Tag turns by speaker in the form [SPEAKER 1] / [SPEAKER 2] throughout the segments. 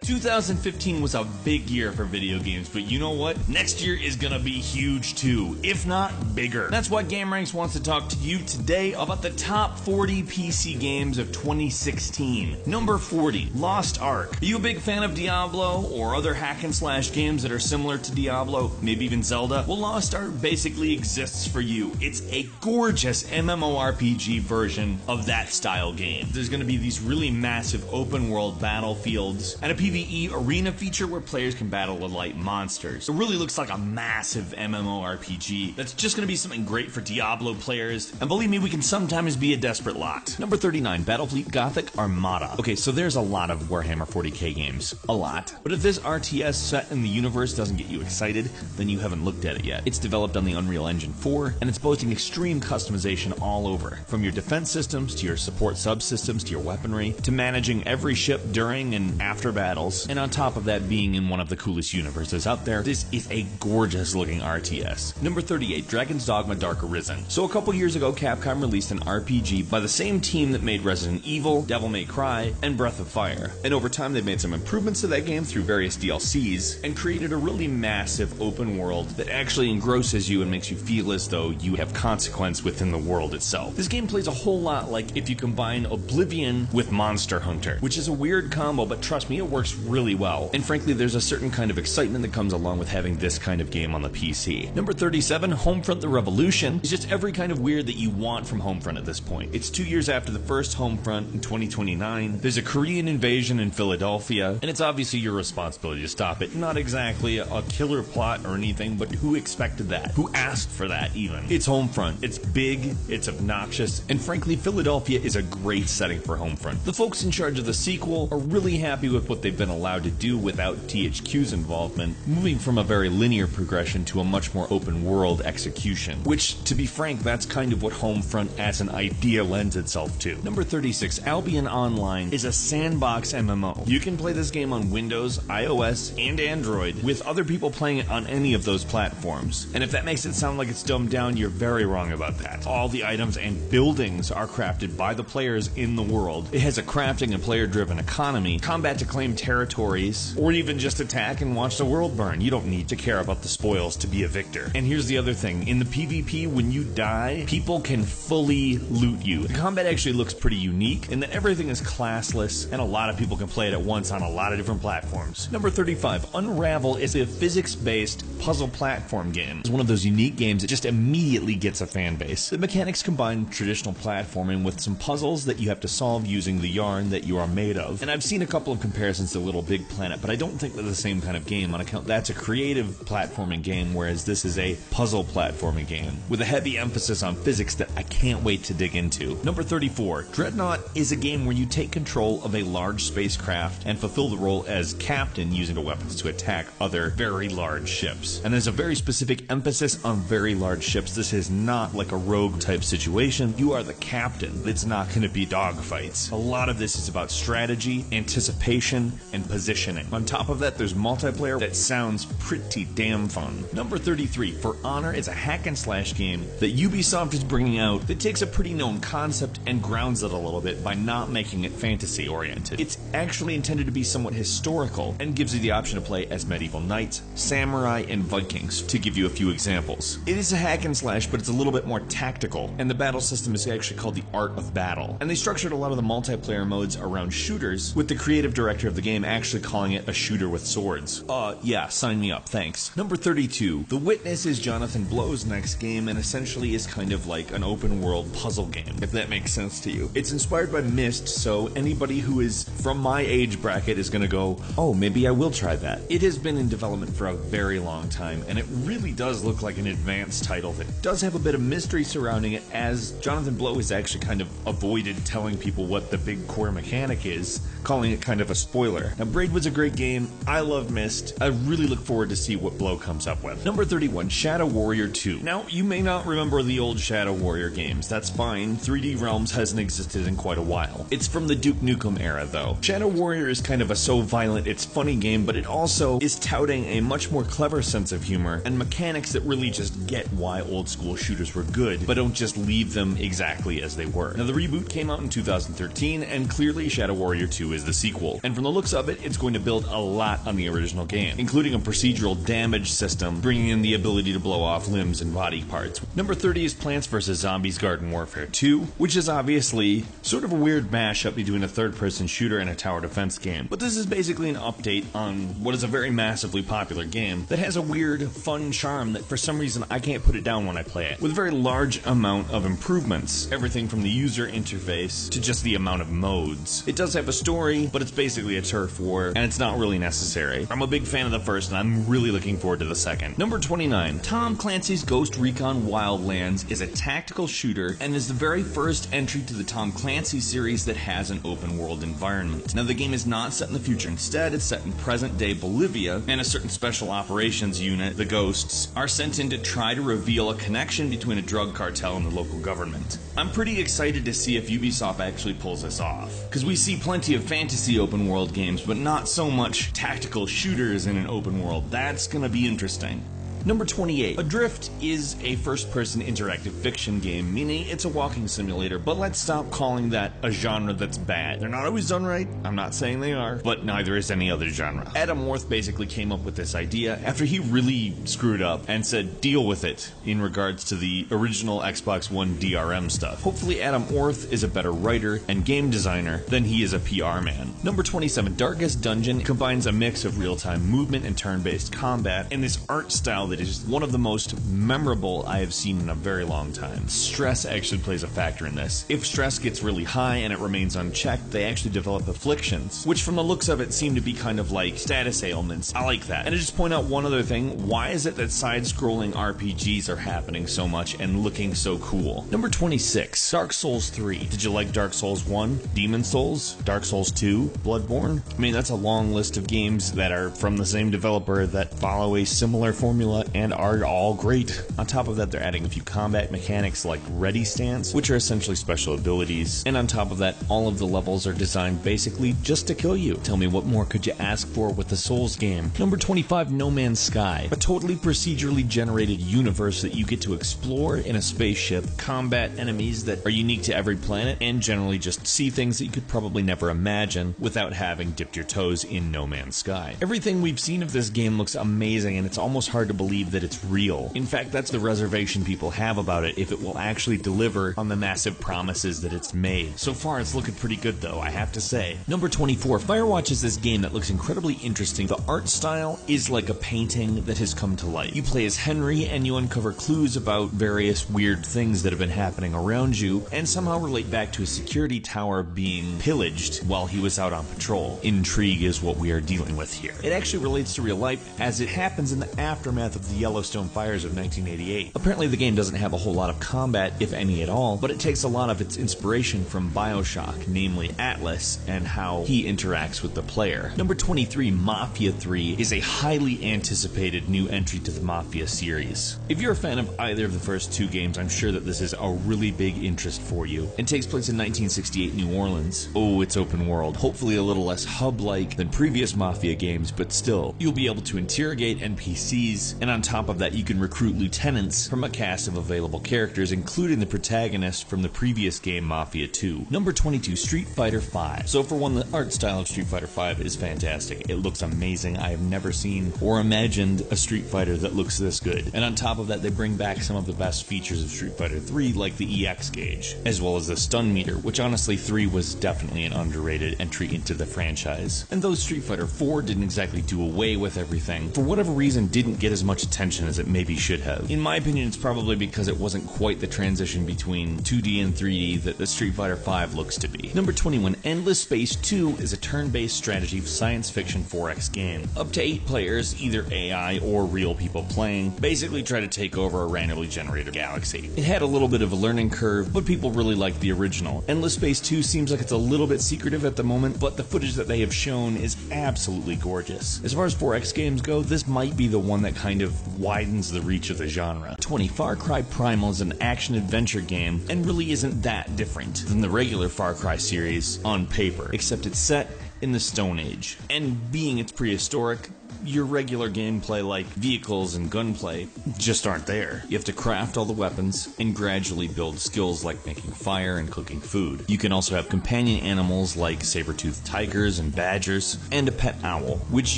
[SPEAKER 1] 2015 was a big year for video games, but you know what? Next year is gonna be huge too, if not bigger. That's why GameRanks wants to talk to you today about the top 40 PC games of 2016. Number 40, Lost Ark. Are you a big fan of Diablo or other hack and slash games that are similar to Diablo, maybe even Zelda? Well, Lost Ark basically exists for you. It's a gorgeous MMORPG version of that style game. There's gonna be these really massive open world battlefields and a PvE arena feature where players can battle the light monsters. It really looks like a massive MMORPG that's just going to be something great for Diablo players, and believe me, we can sometimes be a desperate lot. Number 39, Battlefleet Gothic Armada. Okay, so there's a lot of Warhammer 40k games. A lot. But if this RTS set in the universe doesn't get you excited, then you haven't looked at it yet. It's developed on the Unreal Engine 4, and it's boasting extreme customization all over. From your defense systems, to your support subsystems, to your weaponry, to managing every ship during and after battle. And on top of that, being in one of the coolest universes out there, this is a gorgeous looking RTS. Number 38, Dragon's Dogma Dark Arisen. So a couple years ago, Capcom released an RPG by the same team that made Resident Evil, Devil May Cry, and Breath of Fire. And over time, they've made some improvements to that game through various DLCs, and created a really massive open world that actually engrosses you and makes you feel as though you have consequence within the world itself. This game plays a whole lot like if you combine Oblivion with Monster Hunter, which is a weird combo, but trust me, it works really well. And frankly, there's a certain kind of excitement that comes along with having this kind of game on the PC. Number 37, Homefront: The Revolution is just every kind of weird that you want from Homefront at this point. It's 2 years after the first Homefront in 2029. There's a Korean invasion in Philadelphia, and it's obviously your responsibility to stop it. Not exactly a killer plot or anything, but who expected that? Who asked for that even? It's Homefront. It's big, it's obnoxious, and frankly, Philadelphia is a great setting for Homefront. The folks in charge of the sequel are really happy with what they've been allowed to do without THQ's involvement, moving from a very linear progression to a much more open world execution, which, to be frank, that's kind of what Homefront as an idea lends itself to. Number 36, Albion Online is a sandbox MMO. You can play this game on Windows, iOS, and Android, with other people playing it on any of those platforms. And if that makes it sound like it's dumbed down, you're very wrong about that. All the items and buildings are crafted by the players in the world. It has a crafting and player-driven economy, combat to claim territories, or even just attack and watch the world burn. You don't need to care about the spoils to be a victor. And here's the other thing. In the PvP, when you die, people can fully loot you. The combat actually looks pretty unique in that everything is classless, and a lot of people can play it at once on a lot of different platforms. Number 35, Unravel is a physics-based puzzle platform game. It's one of those unique games that just immediately gets a fan base. The mechanics combine traditional platforming with some puzzles that you have to solve using the yarn that you are made of. And I've seen a couple of comparisons to Little Big Planet, but I don't think they're the same kind of game on account that's a creative platforming game, whereas this is a puzzle platforming game with a heavy emphasis on physics that I can't wait to dig into. Number 34, Dreadnought is a game where you take control of a large spacecraft and fulfill the role as captain using the weapons to attack other very large ships. And there's a very specific emphasis on very large ships. This is not like a rogue type situation. You are the captain. It's not going to be dogfights. A lot of this is about strategy, anticipation, and positioning. On top of that, there's multiplayer that sounds pretty damn fun. Number 33, For Honor is a hack and slash game that Ubisoft is bringing out that takes a pretty known concept and grounds it a little bit by not making it fantasy oriented. It's actually intended to be somewhat historical and gives you the option to play as medieval knights, samurai, and Vikings, to give you a few examples. It is a hack and slash, but it's a little bit more tactical, and the battle system is actually called the Art of Battle. And they structured a lot of the multiplayer modes around shooters, with the creative director of the game actually calling it a shooter with swords. Yeah, sign me up, thanks. Number 32, The Witness is Jonathan Blow's next game, and essentially is kind of like an open world puzzle game, if that makes sense to you. It's inspired by Myst, so anybody who is from my age bracket is gonna go, oh, maybe I will try that. It has been in development for a very long time, and it really does look like an advanced title that does have a bit of mystery surrounding it, as Jonathan Blow has actually kind of avoided telling people what the big core mechanic is, calling it kind of a spoiler. Now, Braid was a great game. I love Myst. I really look forward to see what Blow comes up with. Number 31, Shadow Warrior 2. Now, you may not remember the old Shadow Warrior games. That's fine. 3D Realms hasn't existed in quite a while. It's from the Duke Nukem era, though. Shadow Warrior is kind of a so violent it's funny game, but it also is touting a much more clever sense of humor and mechanics that really just get why old school shooters were good, but don't just leave them exactly as they were. Now, the reboot came out in 2013, and clearly Shadow Warrior 2 is the sequel. And from the looks of it, it's going to build a lot on the original game, including a procedural damage system, bringing in the ability to blow off limbs and body parts. Number 30 is Plants vs. Zombies Garden Warfare 2, which is obviously sort of a weird mashup between a third-person shooter and a tower defense game. But this is basically an update on what is a very massively popular game that has a weird, fun charm that for some reason I can't put it down when I play it, with a very large amount of improvements, everything from the user interface to just the amount of modes. It does have a story, but it's basically a turf war, and it's not really necessary. I'm a big fan of the first, and I'm really looking forward to the second. Number 29, Tom Clancy's Ghost Recon Wildlands is a tactical shooter and is the very first entry to the Tom Clancy series that has an open world environment. Now the game is not set in the future, instead it's set in present day Bolivia, and a certain special operations unit, the Ghosts, are sent in to try to reveal a connection between a drug cartel and the local government. I'm pretty excited to see if Ubisoft actually pulls this off, because we see plenty of fantasy open world games, but not so much tactical shooters in an open world. That's gonna be interesting. Number 28. Adrift is a first-person interactive fiction game, meaning it's a walking simulator, but let's stop calling that a genre that's bad. They're not always done right, I'm not saying they are, but neither is any other genre. Adam Orth basically came up with this idea after he really screwed up and said deal with it in regards to the original Xbox One DRM stuff. Hopefully Adam Orth is a better writer and game designer than he is a PR man. Number 27. Darkest Dungeon combines a mix of real-time movement and turn-based combat and this art style that is one of the most memorable I have seen in a very long time. Stress actually plays a factor in this. If stress gets really high and it remains unchecked, they actually develop afflictions, which from the looks of it seem to be kind of like status ailments. I like that. And to just point out one other thing, why is it that side-scrolling RPGs are happening so much and looking so cool? Number 26, Dark Souls 3. Did you like Dark Souls 1, Demon Souls, Dark Souls 2, Bloodborne? I mean, that's a long list of games that are from the same developer that follow a similar formula and are all great. On top of that, they're adding a few combat mechanics like Ready Stance, which are essentially special abilities. And on top of that, all of the levels are designed basically just to kill you. Tell me, what more could you ask for with the Souls game? Number 25, No Man's Sky. A totally procedurally generated universe that you get to explore in a spaceship, combat enemies that are unique to every planet, and generally just see things that you could probably never imagine without having dipped your toes in No Man's Sky. Everything we've seen of this game looks amazing, and it's almost hard to believe that it's real. In fact, that's the reservation people have about it, if it will actually deliver on the massive promises that it's made. So far, it's looking pretty good though, I have to say. Number 24, Firewatch is this game that looks incredibly interesting. The art style is like a painting that has come to life. You play as Henry and you uncover clues about various weird things that have been happening around you, and somehow relate back to a security tower being pillaged while he was out on patrol. Intrigue is what we are dealing with here. It actually relates to real life, as it happens in the aftermath of the Yellowstone fires of 1988. Apparently the game doesn't have a whole lot of combat, if any at all, but it takes a lot of its inspiration from BioShock, namely Atlas, and how he interacts with the player. Number 23, Mafia 3 is a highly anticipated new entry to the Mafia series. If you're a fan of either of the first two games, I'm sure that this is a really big interest for you. It takes place in 1968 New Orleans. Oh, it's open world. Hopefully a little less hub-like than previous Mafia games, but still, you'll be able to interrogate NPCs, and on top of that, you can recruit lieutenants from a cast of available characters, including the protagonist from the previous game, Mafia 2. Number 22, Street Fighter V. So for one, the art style of Street Fighter V is fantastic. It looks amazing. I have never seen or imagined a Street Fighter that looks this good. And on top of that, they bring back some of the best features of Street Fighter 3, like the EX gauge, as well as the stun meter, which honestly 3 was definitely an underrated entry into the franchise. And though Street Fighter 4 didn't exactly do away with everything, for whatever reason didn't get as much attention as it maybe should have. In my opinion, it's probably because it wasn't quite the transition between 2D and 3D that the Street Fighter V looks to be. Number 21, Endless Space 2 is a turn-based strategy science fiction 4X game. Up to 8 players, either AI or real people playing, basically try to take over a randomly generated galaxy. It had a little bit of a learning curve, but people really liked the original. Endless Space 2 seems like it's a little bit secretive at the moment, but the footage that they have shown is absolutely gorgeous. As far as 4X games go, this might be the one that kind of widens the reach of the genre. 20, Far Cry Primal is an action-adventure game, and really isn't that different than the regular Far Cry series on paper, except it's set in the Stone Age. And being it's prehistoric, your regular gameplay like vehicles and gunplay just aren't there. You have to craft all the weapons and gradually build skills like making fire and cooking food. You can also have companion animals like saber-toothed tigers and badgers, and a pet owl, which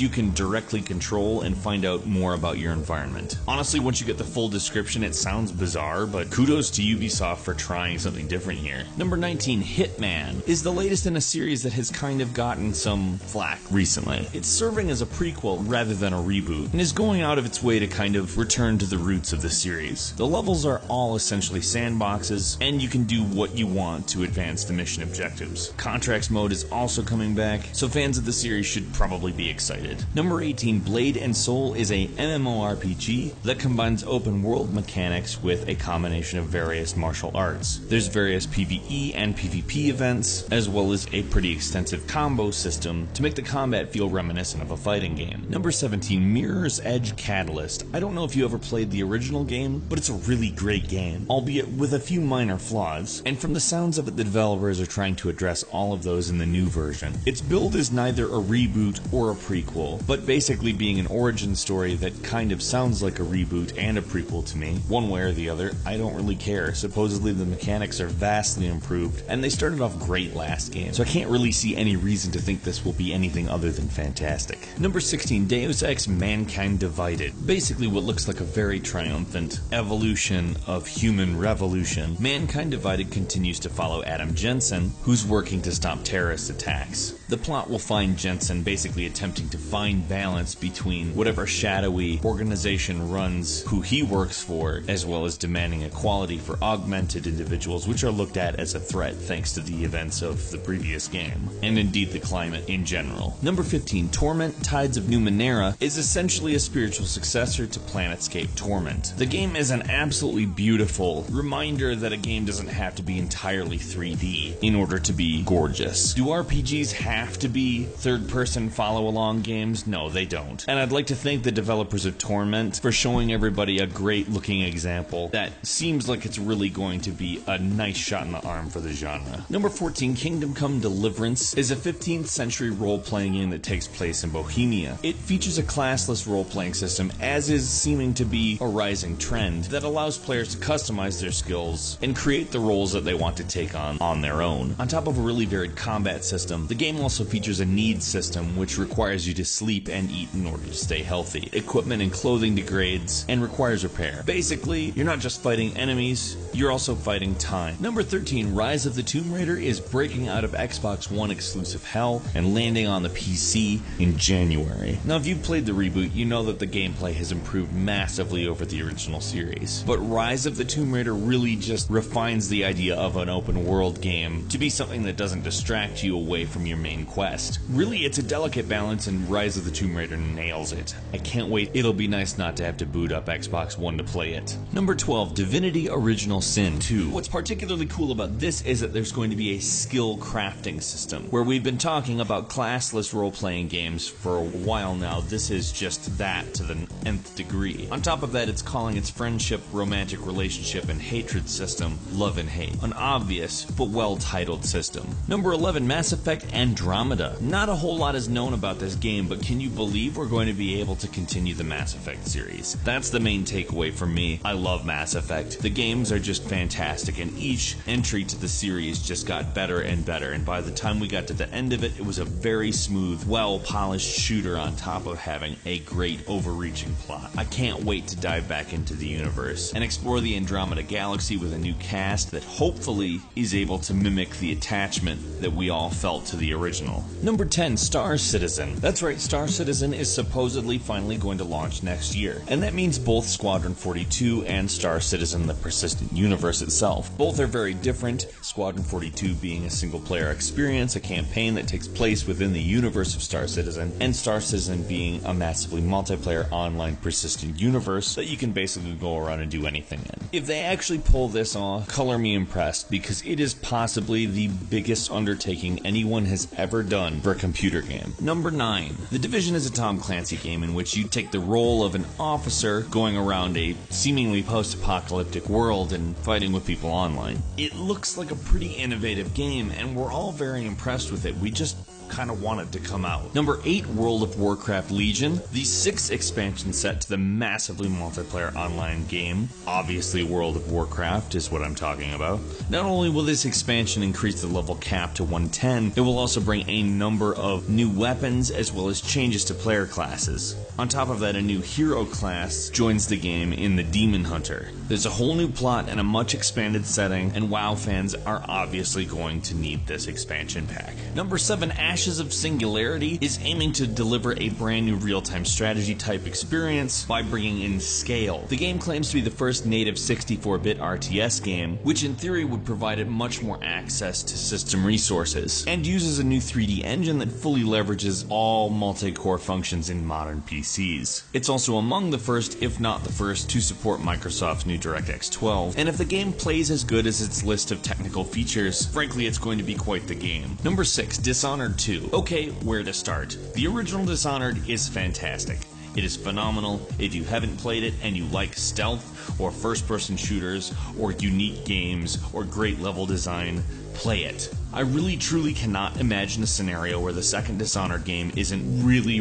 [SPEAKER 1] you can directly control and find out more about your environment. Honestly, once you get the full description, it sounds bizarre, but kudos to Ubisoft for trying something different here. Number 19, Hitman, is the latest in a series that has kind of gotten some flack recently. It's serving as a prequel rather than a reboot, and is going out of its way to kind of return to the roots of the series. The levels are all essentially sandboxes, and you can do what you want to advance the mission objectives. Contracts mode is also coming back, so fans of the series should probably be excited. Number 18, Blade and Soul is a MMORPG that combines open world mechanics with a combination of various martial arts. There's various PvE and PvP events, as well as a pretty extensive combo system to make the combat feel reminiscent of a fighting game. Number 17, Mirror's Edge Catalyst. I don't know if you ever played the original game, but it's a really great game, albeit with a few minor flaws, and from the sounds of it, the developers are trying to address all of those in the new version. Its build is neither a reboot or a prequel, but basically being an origin story that kind of sounds like a reboot and a prequel to me. One way or the other, I don't really care. Supposedly the mechanics are vastly improved, and they started off great last game, so I can't really see any reason to think this will be anything other than fantastic. Number 16, Deus Ex Mankind Divided. Basically what looks like a very triumphant evolution of human revolution, Mankind Divided continues to follow Adam Jensen, who's working to stop terrorist attacks. The plot will find Jensen basically attempting to find balance between whatever shadowy organization runs who he works for, as well as demanding equality for augmented individuals, which are looked at as a threat thanks to the events of the previous game, and indeed the climate in general. Number 15, Torment Tides of Numenera is essentially a spiritual successor to Planetscape Torment. The game is an absolutely beautiful reminder that a game doesn't have to be entirely 3D in order to be gorgeous. Do RPGs have to be third-person follow-along games? No, they don't. And I'd like to thank the developers of Torment for showing everybody a great-looking example that seems like it's really going to be a nice shot in the arm for the genre. Number 14, Kingdom Come Deliverance is a 15th century role-playing game that takes place in Bohemia. It features a classless role-playing system, as is seeming to be a rising trend, that allows players to customize their skills and create the roles that they want to take on their own. On top of a really varied combat system, the game also features a needs system which requires you to sleep and eat in order to stay healthy. Equipment and clothing degrades and requires repair. Basically, you're not just fighting enemies, you're also fighting time. Number 13, Rise of the Tomb Raider is breaking out of Xbox One exclusive hell and landing on the PC in January. Now, if you've played the reboot, you know that the gameplay has improved massively over the original series. But Rise of the Tomb Raider really just refines the idea of an open world game to be something that doesn't distract you away from your main quest. Really, it's a delicate balance, and Rise of the Tomb Raider nails it. I can't wait. It'll be nice not to have to boot up Xbox One to play it. Number 12, Divinity Original Sin 2. What's particularly cool about this is that there's going to be a skill crafting system. Where we've been talking about classless role-playing games for a while now, this is just that to the nth degree. On top of that, it's calling its friendship, romantic relationship, and hatred system Love and Hate. An obvious but well-titled system. Number 11, Mass Effect Andromeda. Not a whole lot is known about this game, but can you believe we're going to be able to continue the Mass Effect series? That's the main takeaway for me. I love Mass Effect. The games are just fantastic, and each entry to the series just got better and better, and by the time we got to the end of it, it was a very smooth, well-polished shooter on top of having a great overreaching plot. I can't wait to dive back into the universe and explore the Andromeda Galaxy with a new cast that hopefully is able to mimic the attachment that we all felt to the original. Number 10, Star Citizen. That's right, Star Citizen is supposedly finally going to launch next year, and that means both Squadron 42 and Star Citizen: The Persistent Universe itself. Both are very different, Squadron 42 being a single-player experience, a campaign that takes place within the universe of Star Citizen, and Star Citizen being a massively multiplayer online persistent universe that you can basically go around and do anything in. If they actually pull this off, color me impressed, because it is possibly the biggest undertaking anyone has ever done for a computer game. Number 9. The Division is a Tom Clancy game in which you take the role of an officer going around a seemingly post-apocalyptic world and fighting with people online. It looks like a pretty innovative game, and we're all very impressed with it. We just kind of wanted to come out. Number 8, World of Warcraft Legion, the 6th expansion set to the massively multiplayer online game. Obviously, World of Warcraft is what I'm talking about. Not only will this expansion increase the level cap to 110, it will also bring a number of new weapons as well as changes to player classes. On top of that, a new hero class joins the game in the Demon Hunter. There's a whole new plot and a much expanded setting, and WoW fans are obviously going to need this expansion pack. Number 7, Ashes of Singularity is aiming to deliver a brand new real-time strategy type experience by bringing in scale. The game claims to be the first native 64-bit RTS game, which in theory would provide it much more access to system resources, and uses a new 3D engine that fully leverages all multi-core functions in modern PCs. It's also among the first, if not the first, to support Microsoft's new DirectX 12, and if the game plays as good as its list of technical features, frankly it's going to be quite the game. Number 6, Dishonored 2. Okay, where to start? The original Dishonored is fantastic. It is phenomenal. If you haven't played it and you like stealth or first-person shooters or unique games or great level design, play it. I really truly cannot imagine a scenario where the second Dishonored game isn't really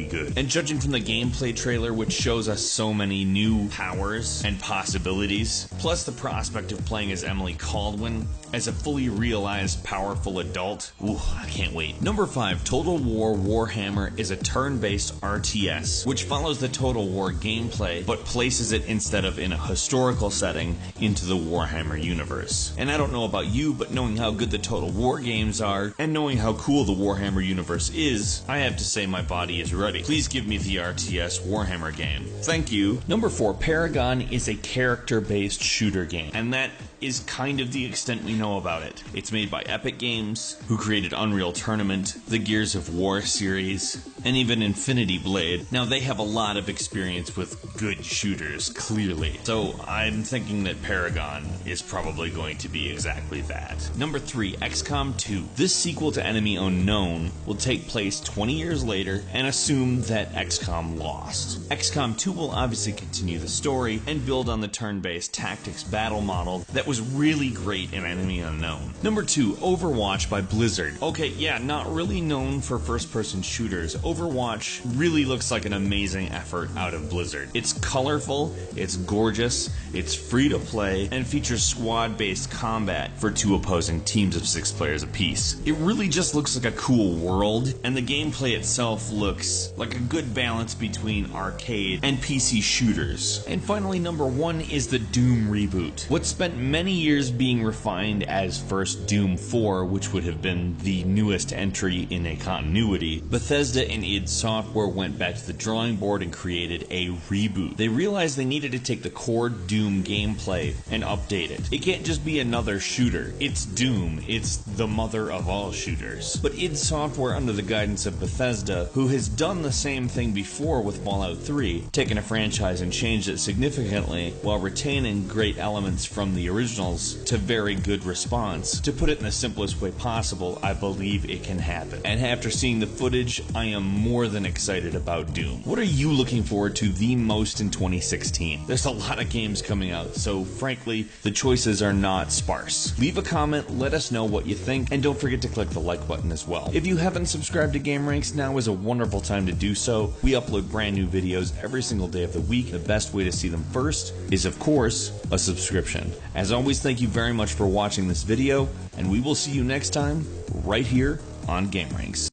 [SPEAKER 1] good. And judging from the gameplay trailer, which shows us so many new powers and possibilities, plus the prospect of playing as Emily Kaldwin as a fully realized powerful adult, ooh, I can't wait. Number 5, Total War Warhammer is a turn-based RTS, which follows the Total War gameplay, but places it instead of in a historical setting into the Warhammer universe. And I don't know about you, but knowing how good the Total War games are, and knowing how cool the Warhammer universe is, I have to say my body is ready. Please give me the RTS Warhammer game. Thank you. Number 4, Paragon is a character-based shooter game, and that is kind of the extent we know about it. It's made by Epic Games, who created Unreal Tournament, the Gears of War series, and even Infinity Blade. Now, they have a lot of experience with good shooters, clearly, so I'm thinking that Paragon is probably going to be exactly that. Number 3, XCOM 2. This sequel to Enemy Unknown will take place 20 years later and assume that XCOM lost. XCOM 2 will obviously continue the story and build on the turn-based tactics battle model that was really great in Enemy Unknown. Number 2, Overwatch by Blizzard. Okay, yeah, not really known for first-person shooters, Overwatch really looks like an amazing effort out of Blizzard. It's colorful, it's gorgeous, it's free to play, and features squad-based combat for 2 opposing teams of 6 players apiece. It really just looks like a cool world, and the gameplay itself looks like a good balance between arcade and PC shooters. And finally, number 1 is the Doom reboot. What spent many years being refined as first Doom 4, which would have been the newest entry in a continuity, Bethesda and id Software went back to the drawing board and created a reboot. They realized they needed to take the core Doom gameplay and update it. It can't just be another shooter. It's Doom. It's the mother of all shooters. But id Software, under the guidance of Bethesda, who has done the same thing before with Fallout 3, taken a franchise and changed it significantly while retaining great elements from the originals to very good response. To put it in the simplest way possible, I believe it can happen. And after seeing the footage, I am more than excited about Doom. What are you looking forward to the most in 2016? There's a lot of games coming out, so frankly, the choices are not sparse. Leave a comment, let us know what you think, and don't forget to click the like button as well. If you haven't subscribed to GameRanks, now is a wonderful time to do so. We upload brand new videos every single day of the week. The best way to see them first is, of course, a subscription. As always, thank you very much for watching this video, and we will see you next time right here on GameRanks.